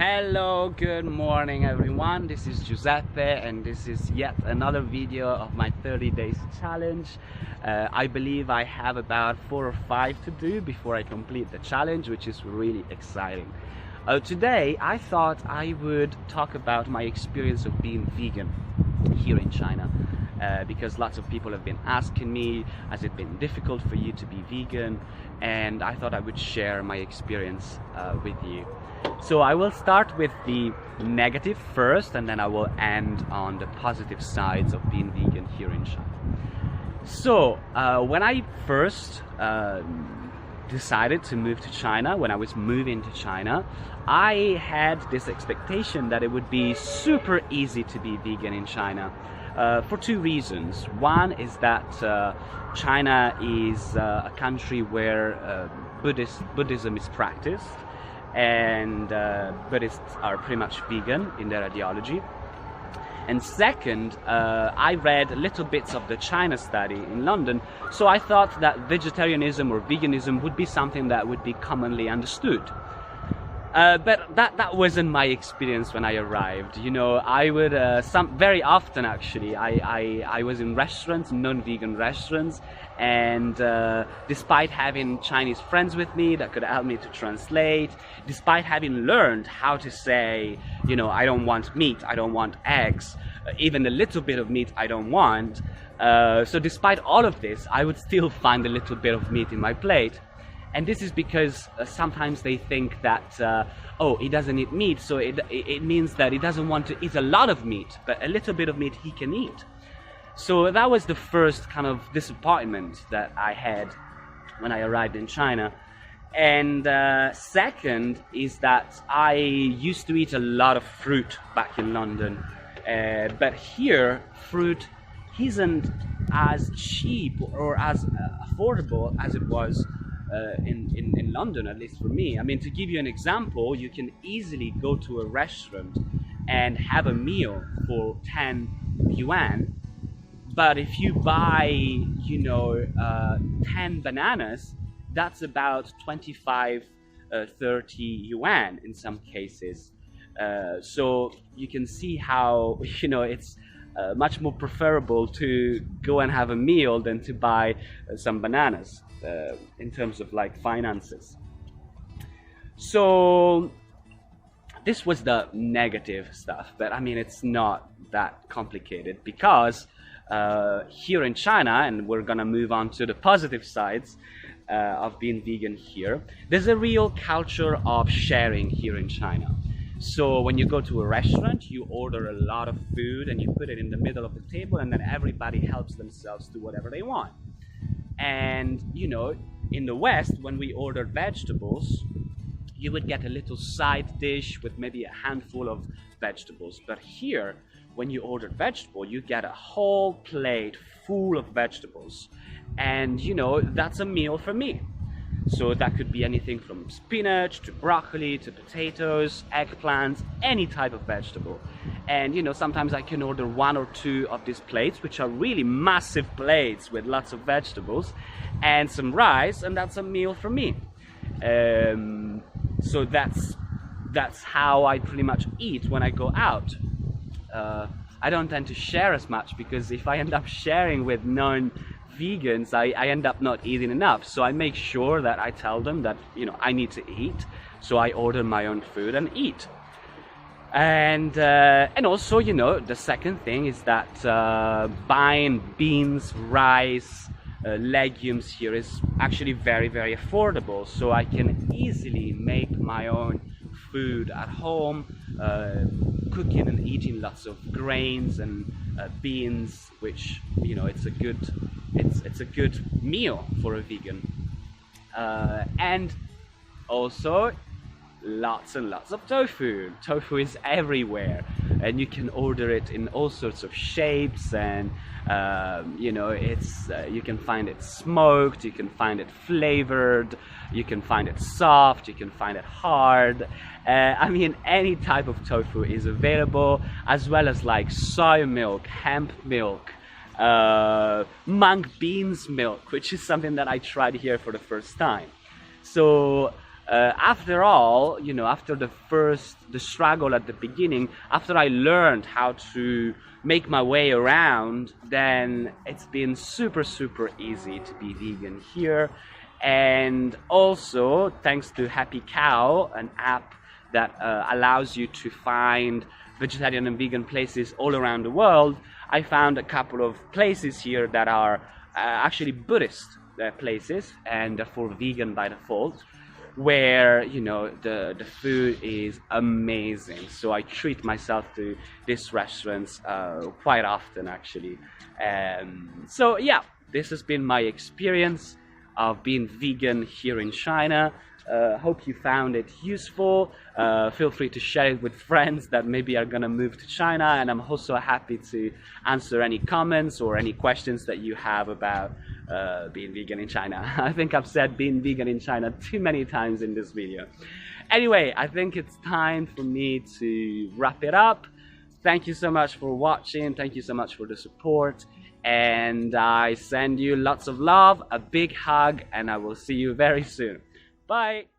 Hello, good morning everyone. This is Giuseppe and this is yet another video of my 30 days challenge. I believe I have about 4 or 5 to do before I complete the challenge, which is really exciting. Today I thought I would talk about my experience of being vegan here in China. Because lots of people have been asking me, has it been difficult for you to be vegan? And I thought I would share my experience with you. So I will start with the negative first, and then I will end on the positive sides of being vegan here in China. So when I first decided to move to China, when I was moving to China, I had this expectation that it would be super easy to be vegan in China. For 2 reasons. One is that China is a country where Buddhism is practiced, and Buddhists are pretty much vegan in their ideology. And second, I read little bits of the China study in London, so I thought that vegetarianism or veganism would be something that would be commonly understood. But that wasn't my experience when I arrived. You know, I would very often actually I was in restaurants, non-vegan restaurants, and despite having Chinese friends with me that could help me to translate, despite having learned how to say, you know, I don't want meat, I don't want eggs, even a little bit of meat I don't want, so despite all of this, I would still find a little bit of meat in my plate. And this is because sometimes they think that, oh, he doesn't eat meat, so it means that he doesn't want to eat a lot of meat, but a little bit of meat he can eat. So that was the first kind of disappointment that I had when I arrived in China. And second is that I used to eat a lot of fruit back in London, but here fruit isn't as cheap or as affordable as it was in London, at least for me. I mean, to give you an example, you can easily go to a restaurant and have a meal for 10 yuan, but if you buy, you know, 10 bananas, that's about 25, 30 yuan in some cases. So you can see how, you know, it's much more preferable to go and have a meal than to buy some bananas. In terms of like finances. So this was the negative stuff, but I mean it's not that complicated because here in China, and we're gonna move on to the positive sides of being vegan here, there's a real culture of sharing here in China. So when you go to a restaurant, you order a lot of food and you put it in the middle of the table, and then everybody helps themselves to whatever they want. And you know, in the West, when we ordered vegetables, you would get a little side dish with maybe a handful of vegetables. But here, when you ordered vegetable, you get a whole plate full of vegetables. And you know, that's a meal for me. So that could be anything from spinach to broccoli to potatoes, eggplants, any type of vegetable. And you know, sometimes I can order 1 or 2 of these plates, which are really massive plates with lots of vegetables, and some rice, and that's a meal for me. So that's how I pretty much eat when I go out. I don't tend to share as much, because if I end up sharing with non-vegans, I end up not eating enough. So I make sure that I tell them that, you know, I need to eat, so I order my own food and eat. And also, you know, the second thing is that buying beans, rice, legumes here is actually very, very affordable. So I can easily make my own food at home, cooking and eating lots of grains and beans, which, you know, it's a good meal for a vegan. And also lots and lots of tofu. Tofu is everywhere, and you can order it in all sorts of shapes, and you know, it's you can find it smoked, you can find it flavored, you can find it soft, you can find it hard. I mean, any type of tofu is available, as well as like soy milk, hemp milk, mung beans milk, which is something that I tried here for the first time. So After all, you know, after the struggle at the beginning, after I learned how to make my way around, then it's been super easy to be vegan here. And also, thanks to Happy Cow, an app that allows you to find vegetarian and vegan places all around the world, I found a couple of places here that are actually Buddhist places and therefore vegan by default, where, you know, the food is amazing. So I treat myself to these restaurants quite often, actually. So yeah, this has been my experience of being vegan here in China. Hope you found it useful. Feel free to share it with friends that maybe are gonna move to China, and I'm also happy to answer any comments or any questions that you have about being vegan in China. I think I've said being vegan in China too many times in this video. Anyway, I think it's time for me to wrap it up. Thank you so much for watching. Thank you so much for the support. And I send you lots of love, a big hug, and I will see you very soon. Bye.